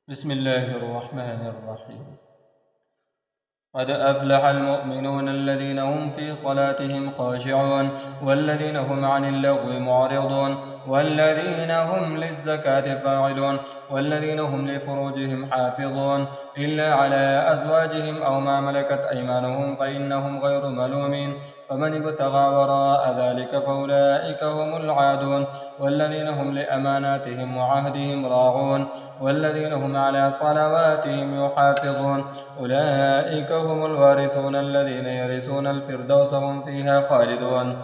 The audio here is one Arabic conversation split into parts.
بسم الله الرحمن الرحيم. قد أفلح المؤمنون الذين هم في صلاتهم خاشعون والذين هم عن اللغو معرضون والذين هم للزكاة فاعلون والذين هم لفروجهم حافظون إلا على أزواجهم أو ما ملكت أيمانهم فإنهم غير ملومين، فمن ابتغى وراء ذلك فأولئك هم العادون، والذين هم لأماناتهم وعهدهم راعون والذين هم على صلواتهم يحافظون أولئك هم الوارثون الذين يرثون الفردوس هم فيها خالدون.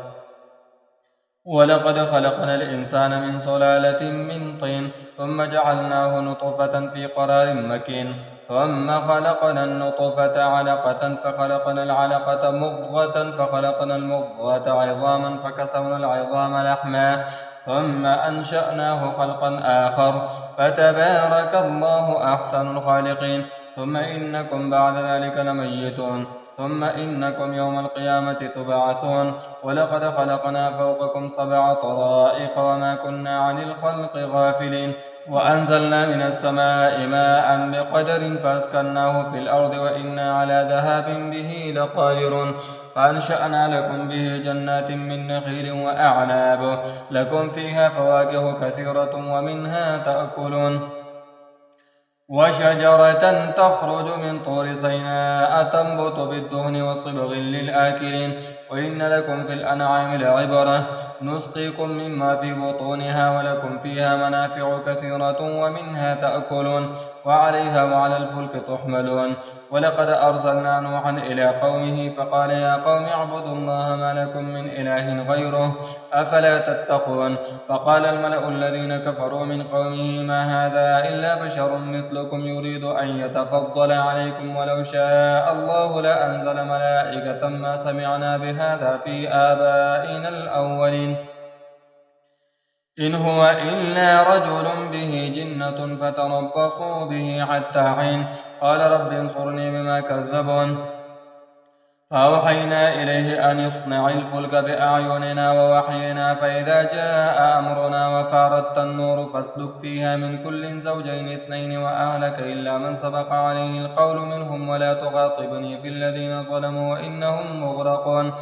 ولقد خلقنا الإنسان من سلالة من طين ثم جعلناه نطفة في قرار مكين ثم خلقنا النطفة علقة فخلقنا العلقة مضغة فخلقنا المضغة عظاما فكسونا العظام لحما ثم أنشأناه خلقا آخر فتبارك الله أحسن الخالقين. ثم إنكم بعد ذلك لميتون ثم إنكم يوم القيامة تبعثون. ولقد خلقنا فوقكم 7 طرائق وما كنا عن الخلق غافلين، وأنزلنا من السماء ماء بقدر فأسكناه في الأرض وإنا على ذهاب به لقادرون. فأنشأنا لكم به جنات من نخيل وأعناب لكم فيها فواكه كثيرة ومنها تأكلون، وشجرة تخرج من طور سيناء تنبت بالدهن وصبغ للآكلين. وإن لكم في الأنعام لعبرة نسقيكم مما في بطونها ولكم فيها منافع كثيرة ومنها تأكلون وعليها وعلى الفلك تحملون. ولقد أرسلنا نوحا إلى قومه فقال يا قوم اعبدوا الله ما لكم من إله غيره أفلا تتقون. فقال الملأ الذين كفروا من قومه ما هذا إلا بشر مثلكم يريد أن يتفضل عليكم ولو شاء الله لأنزل ملائكة ما سمعنا بهذا في آبائنا الأولين إن هو إلا رجل به جنة فتربصوا به حتى حين. قال رب انصرني بما كذبون. فأوحينا إليه أن يصنع الفلك بأعيننا ووحينا فإذا جاء أمرنا وفارت النور فاسلك فيها من كل زوجين 2 وأهلك إلا من سبق عليه القول منهم ولا تخاطبني في الذين ظلموا إنهم مغرقون.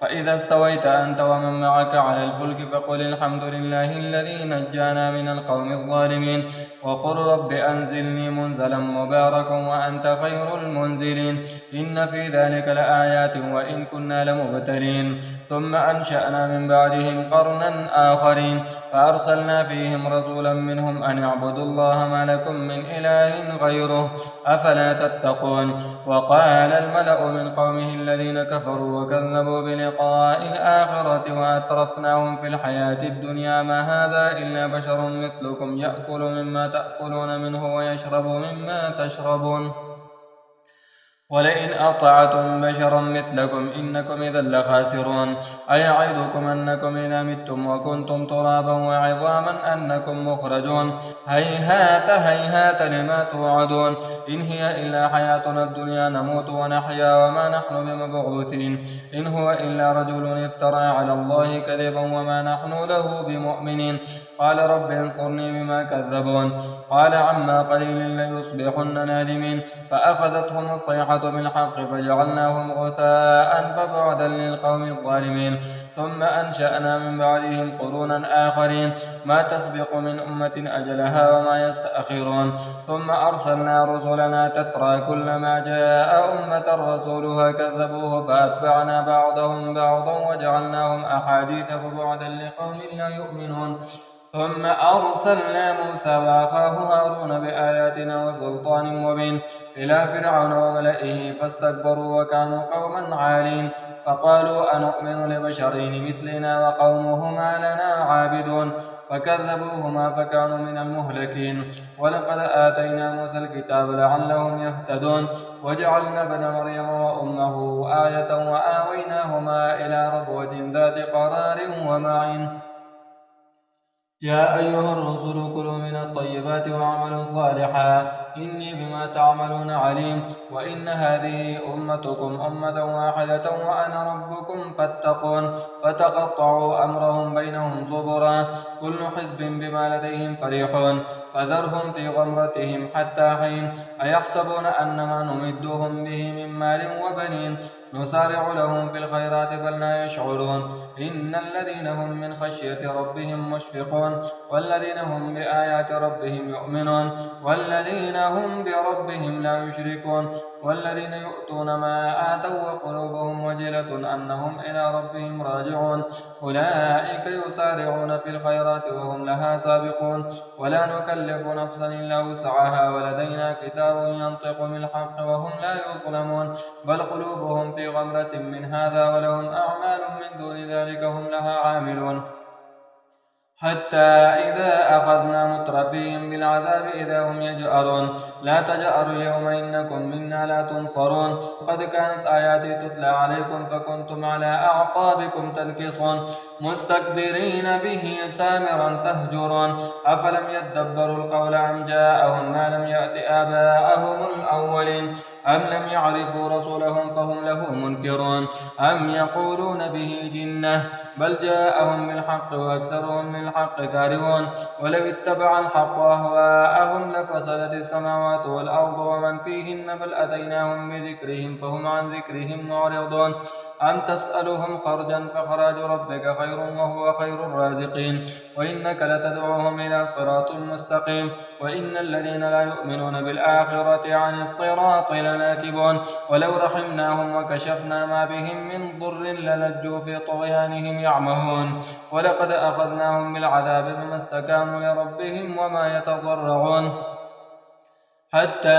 فإذا استويت أنت ومن معك على الفلك فقل الحمد لله الذي نجانا من القوم الظالمين وقل رب أنزلني منزلا مباركا وأنت خير المنزلين. إن في ذلك لآيات وإن كنا لمبتلين. ثم أنشأنا من بعدهم قرنا آخرين فأرسلنا فيهم رسولا منهم أن اعبدوا الله ما لكم من إله غيره أفلا تتقون. وقال الملأ من قومه الذين كفروا وكذبوا بلقاء الآخرة وأترفناهم في الحياة الدنيا ما هذا إلا بشر مثلكم يأكل مما تأكلون منه ويشرب مما تشربون ولئن أطعتم بشرا مثلكم إنكم إذا لخاسرون. أيعدكم أنكم إذا متم وكنتم ترابا وعظاما أنكم مخرجون. هيهات هيهات لما توعدون. إن هي إلا حياتنا الدنيا نموت ونحيا وما نحن بمبعوثين. إن هو إلا رجل افترى على الله كذبا وما نحن له بمؤمنين. قال رب انصرني بما كذبون. قال عما قليل ليصبحن نادمين. فأخذتهم الصيحة بالحق فجعلناهم غثاء فبعدا للقوم الظالمين. ثم أنشأنا من بعدهم قرونا آخرين ما تسبق من أمة أجلها وما يستأخرون. ثم أرسلنا رسلنا تترى كلما جاء أمة رسولها كذبوه فأتبعنا بعضهم بعضا وجعلناهم أحاديث فبعدا لقوم لا يؤمنون. ثم أرسلنا موسى وأخاه هارون بآياتنا وسلطان مبين إلى فرعون وملئه فاستكبروا وكانوا قوما عالين. فقالوا أنؤمن لبشرين مثلنا وقومهما لنا عابدون فكذبوهما فكانوا من المهلكين. ولقد آتينا موسى الكتاب لعلهم يهتدون وجعلنا ابن مريم وأمه آية وآويناهما إلى ربوة ذات قرار ومعين. يا أيها الرسل كلوا من الطيبات واعملوا صالحا إني بما تعملون عليم. وإن هذه أمتكم أمة واحدة وأنا ربكم فاتقون. فتقطعوا أمرهم بينهم زبرا كل حزب بما لديهم فرحون. فذرهم في غمرتهم حتى حين أيحسبون أن ما نمدهم به من مال وبنين نسارع لهم في الخيرات بل لا يشعرون إن الذين هم من خشية ربهم مشفقون والذين هم بآيات ربهم يؤمنون والذين هم بربهم لا يشركون والذين يؤتون ما آتوا وقلوبهم وجلة أنهم إلى ربهم راجعون أولئك يسارعون في الخيرات وهم لها سابقون ولا نكلف نفسا إلا وسعها ولدينا كتاب ينطق بالحق وهم لا يظلمون بل قلوبهم في غمرة من هذا ولهم أعمال من دون ذلك هم لها عاملون حتى إذا أخذنا مترفيهم بالعذاب إذا هم يجأرون لا تجأروا اليوم إنكم منا لا تنصرون قد كانت آياتي تتلى عليكم فكنتم على أعقابكم تنكصون مستكبرين به سامرا تهجرون أفلم يدبروا القول أم جاءهم ما لم يأت آباءهم الأولين أم لم يعرفوا رسولهم فهم له منكرون أم يقولون به جنة بل جاءهم بالحق وأكثرهم للحق كارهون ولو اتبع الحق أهواءهم لفسدت السماوات والأرض ومن فيهن بل أتيناهم بذكرهم فهم عن ذكرهم معرضون أم تسألهم خرجا فخراج ربك خير وهو خير الرازقين وإنك لتدعوهم إلى صراط مستقيم وإن الذين لا يؤمنون بالآخرة عن الصراط لناكبون ولو رحمناهم وكشفنا ما بهم من ضر للجوا في طغيانهم يعمهون ولقد أخذناهم بالعذاب بما استكانوا لربهم وما يتضرعون حتى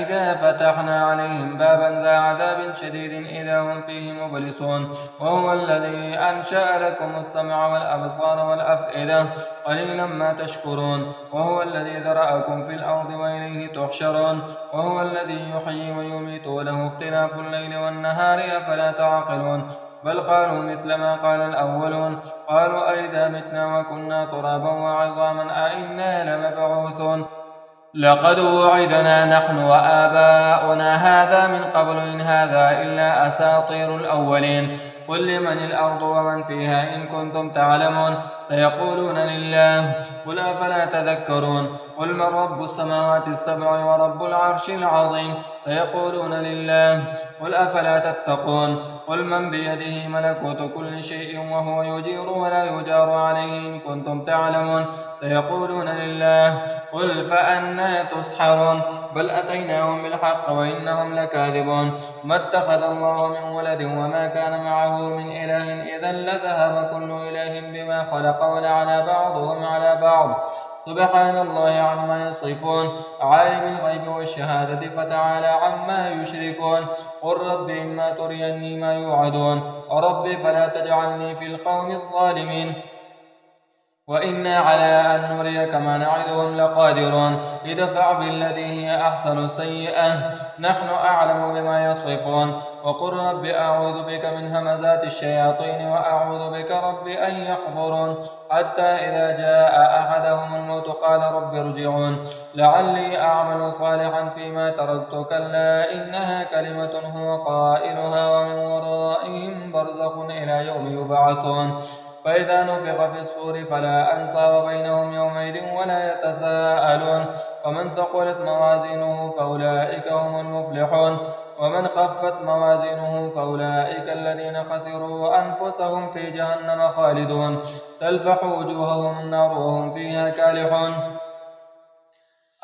إذا فتحنا عليهم بابا ذا عذاب شديد إذا هم فيه مبلسون وهو الذي أنشأ لكم السمع والأبصار والأفئدة قليلا ما تشكرون وهو الذي ذرأكم في الأرض وإليه تحشرون وهو الذي يحيي ويميت وله اختلاف الليل والنهار أفلا تعقلون بل قالوا مثل ما قال الأولون قالوا أئذا متنا وكنا ترابا وعظاما أئنا لمبعوثون لقد وعدنا نحن وآباؤنا هذا من قبل إن هذا إلا أساطير الأولين قل لمن الأرض ومن فيها إن كنتم تعلمون سيقولون لله قل أفلا تذكرون قل من رب السماوات السبع ورب العرش العظيم سيقولون لله قل أفلا تتقون قل من بيده ملكوت كل شيء وهو يجير ولا يجار عليه إن كنتم تعلمون سيقولون لله قل فأنى تسحرون بل أتيناهم بالحق وإنهم لكاذبون ما اتخذ الله من ولد وما كان معه من إله إذا لذهب كل إله بما خلق ولعلى بعضهم على بعض سبحان الله عما يصفون عالم الغيب والشهادة فتعالى عما يشركون قل رب إما تريني ما يوعدون رب فلا تجعلني في القوم الظالمين وإنا على أن نريك ما نعدهم لقادرون ادفع بالتي هي أحسن السيئة نحن أعلم بما يصفون وقل رب أعوذ بك من همزات الشياطين وأعوذ بك رب أن يحضرون حتى إذا جاء أحدهم الموت قال رب ارجعون لعلي أعمل صالحا فيما تركت كلا إنها كلمة هو قائلها ومن ورائهم برزخ إلى يوم يبعثون فإذا نفخ في الصور فلا أنصاب بينهم يومئذ ولا يتساءلون ومن ثقلت موازينه فأولئك هم المفلحون ومن خفت موازينه فأولئك الذين خسروا أنفسهم في جهنم خالدون تلفح وجوههم النار وهم فيها كالحون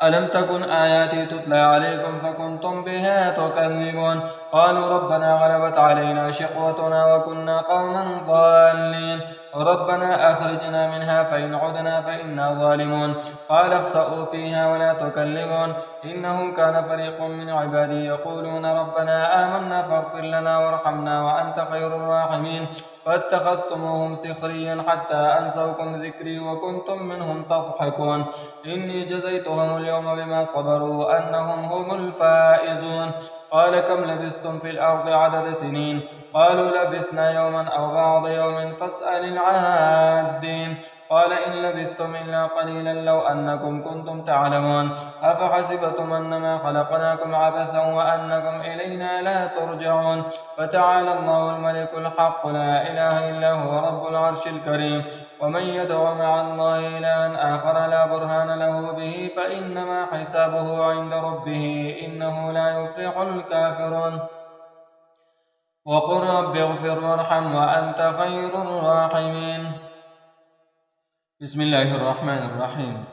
ألم تكن آياتي تتلى عليكم فكنتم بها تكذبون قالوا ربنا غلبت علينا شقوتنا وكنا قوما ضالين ربنا أخرجنا منها فإن عدنا فإنا ظالمون قال اخسئوا فيها ولا تكلمون إنه كان فريق من عبادي يقولون ربنا آمنا فاغفر لنا وارحمنا وأنت خير الراحمين فاتخذتموهم سخريا حتى أنسوكم ذكري وكنتم منهم تضحكون إني جزيتهم اليوم بما صبروا أنهم هم الفائزون قال كم لبثتم في الأرض عدد سنين قالوا لبثنا يوما أو بعض يوم فاسأل العادين قال إن لبثتم إلا قليلا لو أنكم كنتم تعلمون أفحسبتم أنما خلقناكم عبثا وأنكم إلينا لا ترجعون فتعالى الله الملك الحق لا إله إلا هو رب العرش الكريم ومن يدع مع الله إلها آخر لا برهان له به فإنما حسابه عند ربه إنه لا يفلح الكافرون وقل رب اغفر وارحم وأنت خير الراحمين بسم الله الرحمن الرحيم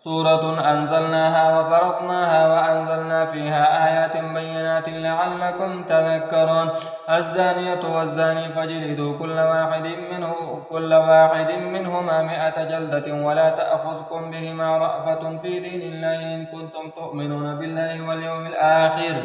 سورة أنزلناها وفرضناها وأنزلنا فيها آيات بينات لعلكم تذكرون الزانية والزاني فاجلدوا كل واحد منهما 100 جلدة ولا تأخذكم بهما رأفة في دين الله إن كنتم تؤمنون بالله واليوم الآخر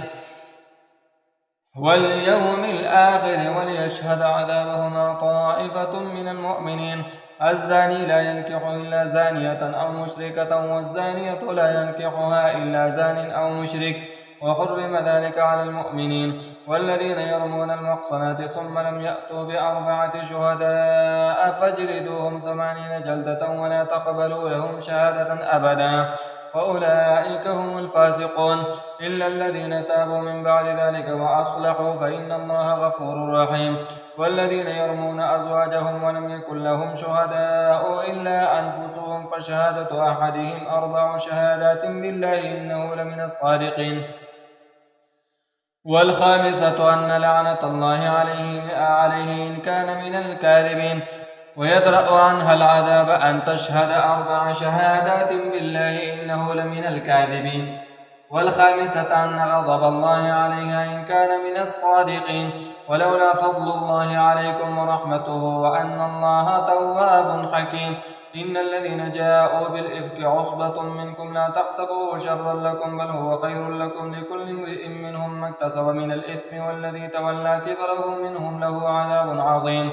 وليشهد عذابهما طائفة من المؤمنين الزاني لا ينكح إلا زانية أو مشركة والزانية لا ينكحها إلا زان أو مشرك وحرم ذلك على المؤمنين والذين يرمون المحصنات ثم لم يأتوا ب4 شهداء فاجلدوهم 80 جلدة ولا تقبلوا لهم شهادة أبدا وأولئك هم الفاسقون إلا الذين تابوا من بعد ذلك وأصلحوا فإن الله غفور رحيم والذين يرمون أزواجهم ولم يكن لهم شهداء إلا أنفسهم فشهادة أحدهم 4 شهادات بالله إنه لمن الصادقين والخامسة أن لعنة الله عليه إن كان من الكاذبين ويدرأ عنها العذاب أن تشهد 4 شهادات بالله إنه لمن الكاذبين والخامسة أن غضب الله عليها إن كان من الصادقين ولولا فضل الله عليكم ورحمته وأن الله تواب حكيم إن الذين جاءوا بالإفك عصبة منكم لا تحسبوه شرا لكم بل هو خير لكم لكل امرئ منهم ما اكتسب من الإثم والذي تولى كبره منهم له عذاب عظيم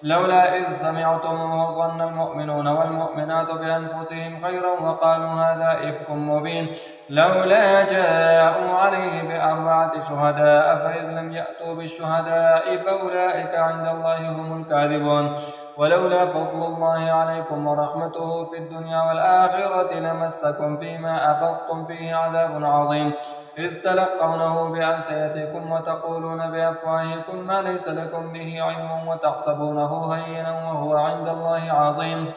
لولا إذ سمعتموه ظن المؤمنون والمؤمنات بأنفسهم خيرا وقالوا هذا إفك مبين لولا جاءوا عليه ب4 شهداء فإذ لم يأتوا بالشهداء فأولئك عند الله هم الكاذبون ولولا فضل الله عليكم ورحمته في الدنيا والآخرة لمسكم فيما أفضتم فيه عذاب عظيم إذ تلقونه بألسنتكم وتقولون بأفواهكم ما ليس لكم به علم وتحسبونه هينا وهو عند الله عظيم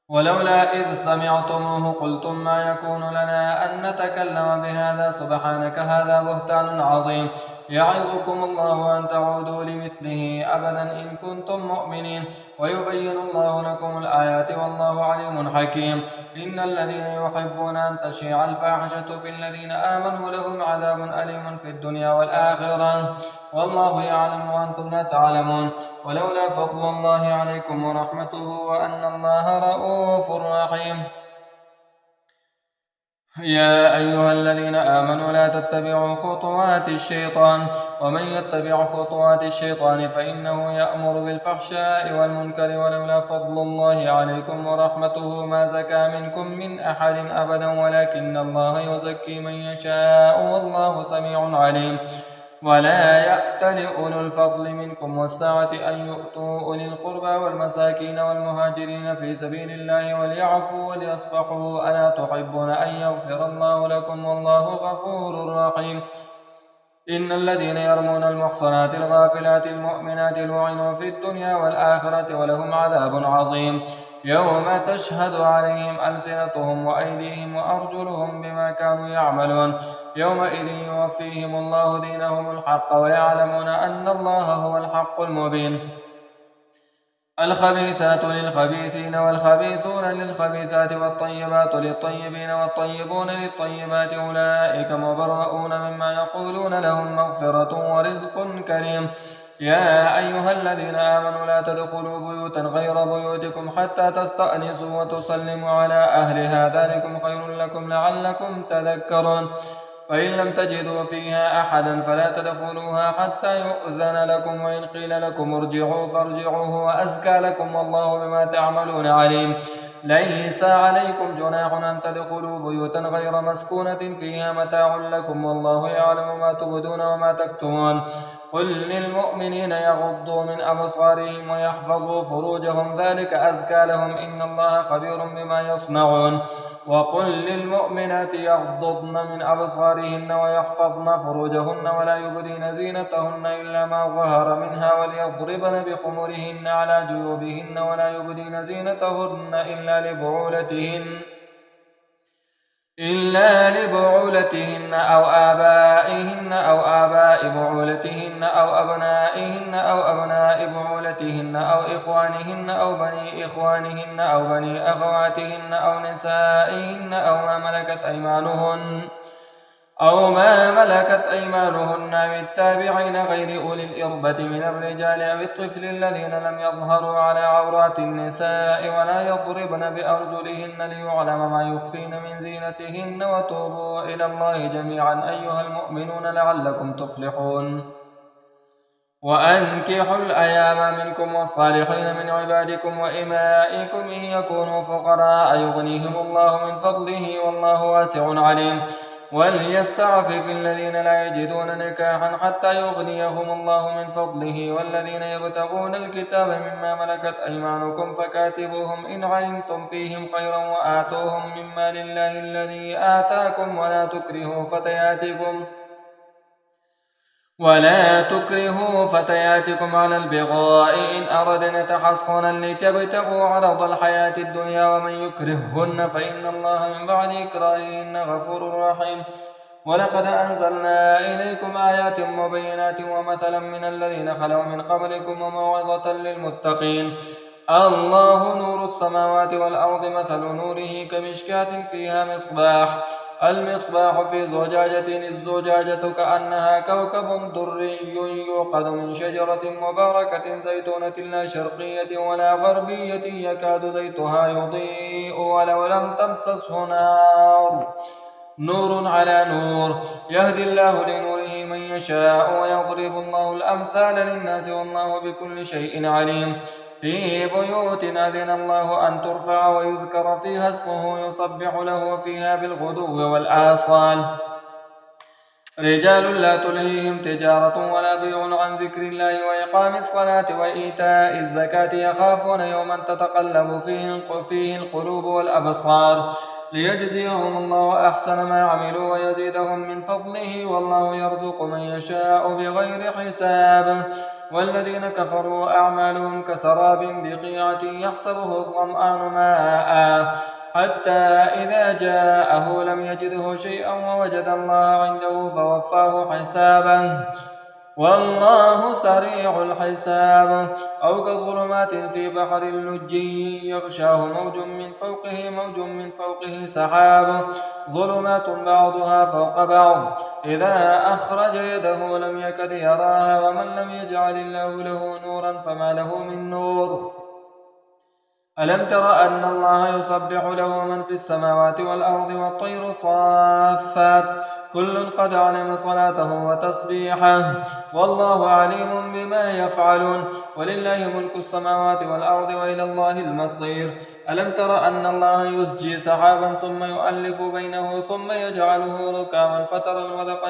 ولولا إذ سمعتموه قلتم ما يكون لنا أن نتكلم بهذا سبحانك هذا بهتان عظيم يعظكم الله أن تعودوا لمثله أبدا إن كنتم مؤمنين ويبين الله لكم الآيات والله عليم حكيم إن الذين يحبون أن تشيع الفاحشة في الذين آمنوا لهم عذاب أليم في الدنيا والآخرة والله يعلم وأنتم لا تعلمون ولولا فضل الله عليكم ورحمته وأن الله رؤوف رحيم يا أيها الذين آمنوا لا تتبعوا خطوات الشيطان ومن يتبع خطوات الشيطان فإنه يأمر بالفحشاء والمنكر ولولا فضل الله عليكم ورحمته ما زكى منكم من أحد أبدا ولكن الله يزكي من يشاء والله سميع عليم ولا يأتل أولو الفضل منكم والسعة أن يؤتوا أولي القربى والمساكين والمهاجرين في سبيل الله وليعفوا وليصفحوا ألا تحبون أن يغفر الله لكم والله غفور رحيم إن الذين يرمون المحصنات الغافلات المؤمنات لعنوا في الدنيا والآخرة ولهم عذاب عظيم يوم تشهد عليهم ألسنتهم وأيديهم وأرجلهم بما كانوا يعملون يومئذ يوفيهم الله دينهم الحق ويعلمون أن الله هو الحق المبين الخبيثات للخبيثين والخبيثون للخبيثات والطيبات للطيبين والطيبون للطيبات أولئك مبرؤون مما يقولون لهم مغفرة ورزق كريم يا أيها الذين آمنوا لا تدخلوا بيوتا غير بيوتكم حتى تستأنسوا وتسلموا على أهلها ذلكم خير لكم لعلكم تذكرون فإن لم تجدوا فيها أحدا فلا تدخلوها حتى يؤذن لكم وإن قيل لكم ارجعوا فارجعوا هو أزكى لكم والله بما تعملون عليم ليس عليكم جناح أن تدخلوا بيوتا غير مسكونة فيها متاع لكم والله يعلم ما تبدون وما تكتمون قل للمؤمنين يغضوا من أبصارهم ويحفظوا فروجهم ذلك أزكى لهم إن الله خبير بما يصنعون وقل للمؤمنات يغضضن من أبصارهن ويحفظن فروجهن ولا يبدين زينتهن إلا ما ظهر منها وليضربن بخمرهن على جيوبهن ولا يبدين زينتهن إلا لبعولتهن أو آبائهن أو آباء بعولتهن أو أبنائهن أو أبناء بعولتهن أو إخوانهن أو بني إخوانهن أو بني أخواتهن أو نسائهن أو ما ملكت أيمانهن أو التابعين غير أولي الإربة من الرجال أو الطفل الذين لم يظهروا على عورات النساء ولا يضربن بأرجلهن ليعلم ما يخفين من زينتهن وتوبوا إلى الله جميعا أيها المؤمنون لعلكم تفلحون وأنكحوا الأيام منكم والصالحين من عبادكم وإمائكم إن يكونوا فقراء يغنيهم الله من فضله والله واسع عليم وليستعفف الذين لا يجدون نكاحا حتى يغنيهم الله من فضله والذين يبتغون الكتاب مما ملكت أيمانكم فكاتبوهم إن علمتم فيهم خيرا وآتوهم مما لله الذي آتاكم ولا تكرهوا فتياتكم على البغاء إن أردن تحصنا لتبتغوا عرض الحياة الدنيا ومن يكرههن فإن الله من بعد إكراههن غفور رحيم ولقد أنزلنا إليكم آيات مبينات ومثلا من الذين خلوا من قبلكم وموعظة للمتقين الله نور السماوات والأرض مثل نوره كمشكاة فيها المصباح في زجاجة الزجاجة كأنها كوكب دري يوقد من شجرة مباركة زيتونة لا شرقية ولا غربية يكاد زيتها يضيء ولو لم تمسسه نور على نور يهدي الله لنوره من يشاء ويضرب الله الأمثال للناس والله بكل شيء عليم في بيوت أذن الله أن ترفع ويذكر فيها اسمه يسبح له فيها بالغدو والآصال رجال لا تلهيهم تجارة ولا بيع عن ذكر الله وإقام الصلاة وإيتاء الزكاة يخافون يوما تتقلب فيه القلوب والأبصار ليجزيهم الله أحسن ما عملوا ويزيدهم من فضله والله يرزق من يشاء بغير حساب والذين كفروا أعمالهم كسراب بقيعة يحسبه الظمآن ماء حتى إذا جاءه لم يجده شيئا ووجد الله عنده فوفاه حسابه والله سريع الحساب أو كظلمات في بحر لجي يغشاه موج من فوقه سحاب ظلمات بعضها فوق بعض إذا أخرج يده لم يكد يراها ومن لم يجعل الله له نورا فما له من نور ألم تر أن الله يسبح له من في السماوات والأرض والطير صافات كل قد علم صلاته وتسبيحه والله عليم بما يفعلون ولله ملك السماوات والأرض وإلى الله المصير ألم تر أن الله يزجي سحابا ثم يؤلف بينه ثم يجعله ركاما فترى الودق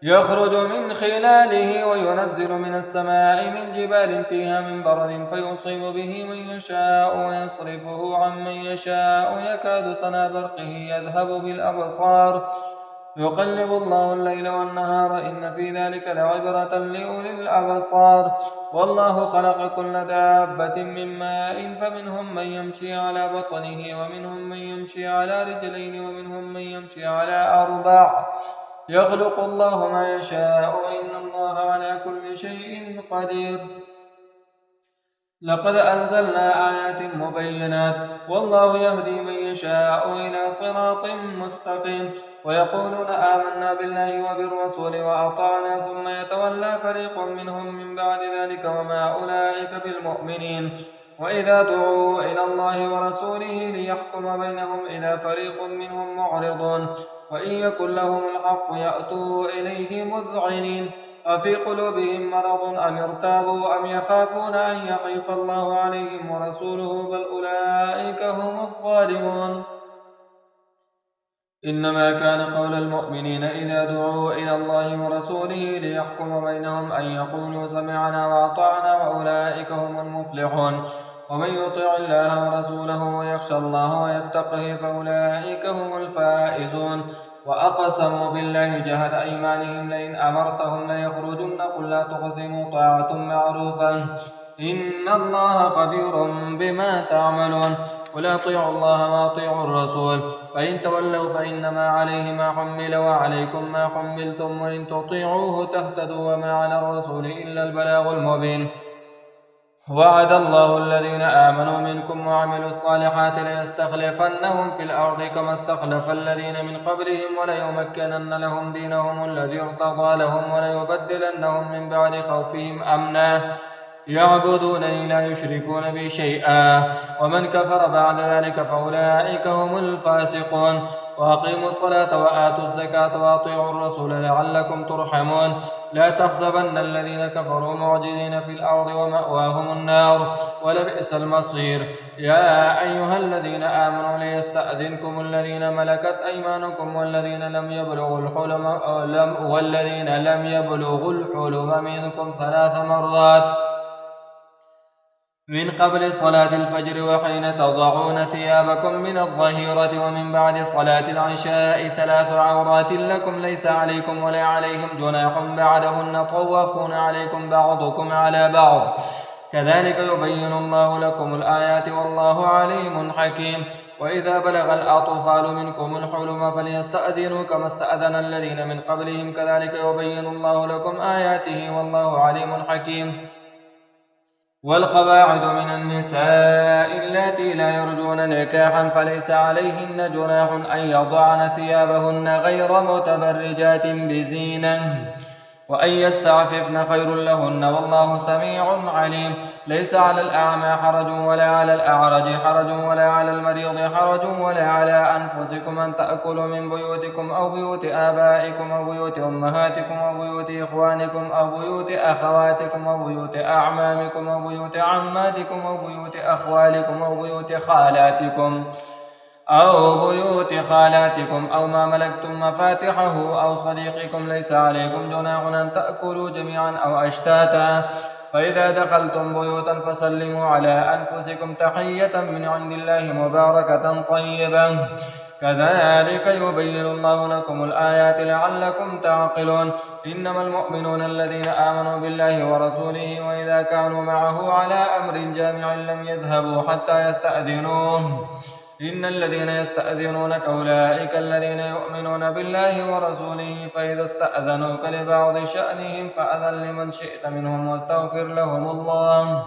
يخرج من خلاله وينزل من السماء من جبال فيها من برد فيصيب به من يشاء ويصرفه عن من يشاء يكاد سنا برقه يذهب بالأبصار يقلب الله الليل والنهار إن في ذلك لعبرة لأولي الأبصار والله خلق كل دابة من ماء فمنهم من يمشي على بطنه ومنهم من يمشي على رجلين ومنهم من يمشي على أربع يخلق الله ما يشاء إن الله على كل شيء قدير لقد أنزلنا آيات مبينات والله يهدي من يشاء إلى صراط مستقيم ويقولون آمنا بالله وبالرسول وأطعنا ثم يتولى فريق منهم من بعد ذلك وما أولئك بالمؤمنين وإذا دعوا إلى الله ورسوله ليحكم بينهم إذا فريق منهم معرضون وإن يكن لهم الحق يأتوا إليه مذعنين أفي قلوبهم مرض أم ارتابوا أم يخافون أن يخيف الله عليهم ورسوله بل أولئك هم الظالمون. إنما كان قول المؤمنين إذا دعوا إلى الله ورسوله ليحكم بينهم أن يقولوا سمعنا وأطعنا وأولئك هم المفلحون. ومن يطع الله ورسوله ويخشى الله ويتقه فأولئك هم الفائزون. وأقسموا بالله جهد أيمانهم لئن أمرتهم ليخرجن قل لا تقسموا طاعة معروفة إن الله خبير بما تعملون. قل أطيعوا الله وأطيعوا الرسول فإن تولوا فإنما عليه ما حمل وعليكم ما حملتم وإن تطيعوه تهتدوا وما على الرسول إلا البلاغ المبين. وعد الله الذين آمنوا منكم وعملوا الصالحات ليستخلفنهم في الأرض كما استخلف الذين من قبلهم وليمكنن لهم دينهم الذي ارتضى لهم وليبدلنهم من بعد خوفهم أمنا يعبدونني لا يشركون بي شيئا ومن كفر بعد ذلك فأولئك هم الفاسقون. وأقيموا الصلاة وآتوا الزكاة وأطيعوا الرسول لعلكم ترحمون. لا تحسبن الذين كفروا معجزين في الأرض ومأواهم النار ولبئس المصير. يا أيها الذين آمنوا ليستأذنكم الذين ملكت أيمانكم والذين لم يبلغوا الحلم منكم 3 مرات من قبل صلاة الفجر وحين تضعون ثيابكم من الظهيرة ومن بعد صلاة العشاء 3 عورات لكم ليس عليكم ولا عليهم جناح بعدهن طوافون عليكم بعضكم على بعض كذلك يبين الله لكم الآيات والله عليم حكيم. وإذا بلغ الأطفال منكم الحلم فليستأذنوا كما استأذن الذين من قبلهم كذلك يبين الله لكم آياته والله عليم حكيم. والقواعد من النساء اللاتي لا يرجون نكاحا فليس عليهن جناح أن يضعن ثيابهن غير متبرجات بزينة وأن يستعففن خير لهن والله سميع عليم. ليس على الأعمى حرج ولا على الأعرج حرج ولا على المريض حرج ولا على أنفسكم أن تأكلوا من بيوتكم أو بيوت آبائكم أو بيوت أمهاتكم أو بيوت إخوانكم أو بيوت أخواتكم أو بيوت أعمامكم أو بيوت عماتكم أو بيوت أخوالكم أو بيوت خالاتكم أو ما ملكتم مفاتحه أو صديقكم ليس عليكم جناح أن تأكلوا جميعا أو أشتاتا. فإذا دخلتم بيوتا فسلموا على أنفسكم تحية من عند الله مباركة طيبة كذلك يبين الله لكم الآيات لعلكم تعقلون. إنما المؤمنون الذين آمنوا بالله ورسوله وإذا كانوا معه على أمر جامع لم يذهبوا حتى يستأذنوه إن الذين يستأذنونك أولئك الذين يؤمنون بالله ورسوله فإذا استأذنوك لبعض شأنهم فأذن لمن شئت منهم واستغفر لهم الله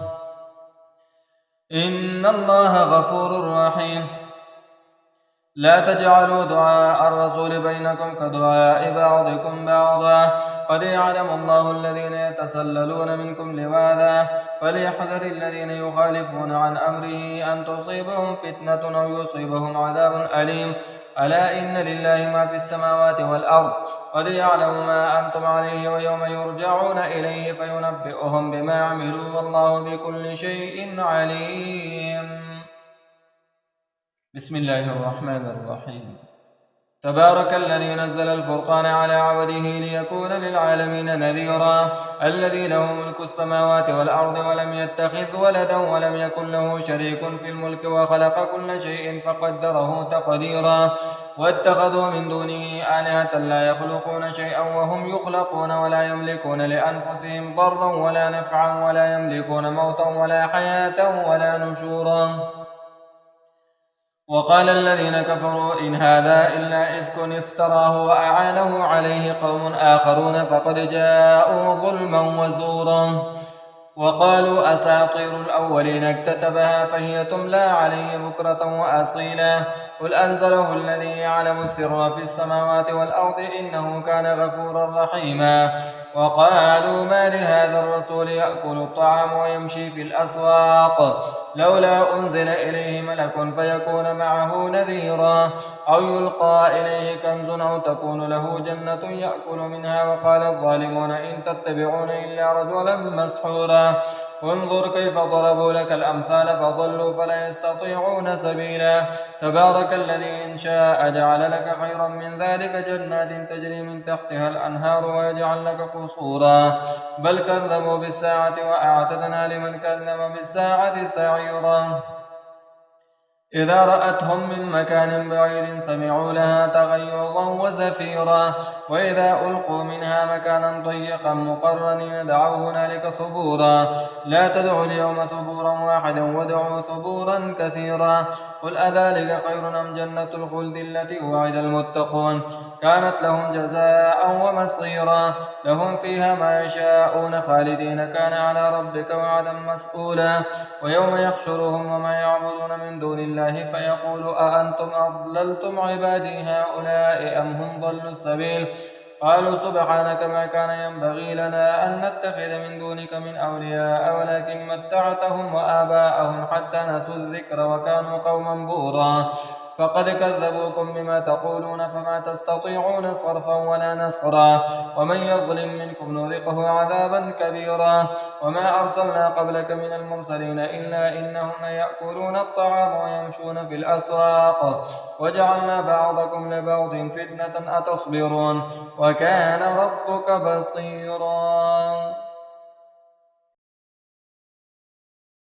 إن الله غفور رحيم. لا تجعلوا دعاء الرسول بينكم كدعاء بعضكم بعضا قد يعلم الله الذين يتسللون منكم لواذا فليحذر الذين يخالفون عن أمره أن تصيبهم فتنة أو يصيبهم عذاب أليم. ألا إن لله ما في السماوات والأرض قد يعلم ما أنتم عليه ويوم يرجعون إليه فينبئهم بما عملوا والله بكل شيء عليم. بسم الله الرحمن الرحيم. تبارك الذي نزل الفرقان على عبده ليكون للعالمين نذيرا الذي له ملك السماوات والأرض ولم يتخذ ولدا ولم يكن له شريك في الملك وخلق كل شيء فقدره تقديرا واتخذوا من دونه آلهة لا يخلقون شيئا وهم يخلقون ولا يملكون لأنفسهم ضرا ولا نفعا ولا يملكون موتا ولا حياة ولا نشورا. وقال الذين كفروا إن هذا إلا إفك افتراه وأعانه عليه قوم آخرون فقد جاءوا ظلما وزورا. وقالوا أساطير الأولين اكتتبها فهي تملى عليه بكرة وأصيلا قل أنزله الذي يعلم السر في السماوات والأرض إنه كان غفورا رحيما. وقالوا ما لهذا الرسول يأكل الطعام ويمشي في الأسواق لولا أنزل إليه ملك فيكون معه نذيرا أو يلقى إليه كنز أو تكون له جنة يأكل منها. وقال الظالمون إن تتبعون إلا رجلا مسحورا انظر كيف ضربوا لك الأمثال فضلوا فلا يستطيعون سبيلا. تبارك الذي إن شاء جعل لك خيرا من ذلك جنات تجري من تحتها الأنهار ويجعل لك قصورا بل كذبوا بالساعة وأعتدنا لمن كذب بالساعة سعيرا. إذا رأتهم من مكان بعيد سمعوا لها تغيظا وزفيرا وإذا ألقوا منها مكانا ضيقا مقرنين دعوا هنالك ثبورا لا تدعوا اليوم ثبورا واحدا وادعوا ثبورا كثيرا. قل أذلك خير أم جنة الخلد التي وعد المتقون كانت لهم جزاء ومصيرا لهم فيها ما يشاءون خالدين كان على ربك وعدا مسئولا. ويوم يحشرهم وما يعبدون من دون الله فيقول أأنتم أضللتم عبادي هؤلاء أم هم ضلوا السبيل قالوا سبحانك ما كان ينبغي لنا أن نتخذ من دونك من أولياء ولكن متعتهم وآباءهم حتى نسوا الذكر وكانوا قوما بورا فقد كذبوكم بما تقولون فما تستطيعون صرفا ولا نصرا ومن يظلم منكم نذقه عذابا كبيرا. وما أرسلنا قبلك من المرسلين إلا إنهم يأكلون الطعام ويمشون في الأسواق وجعلنا بعضكم لبعض فتنة أتصبرون وكان ربك بصيرا.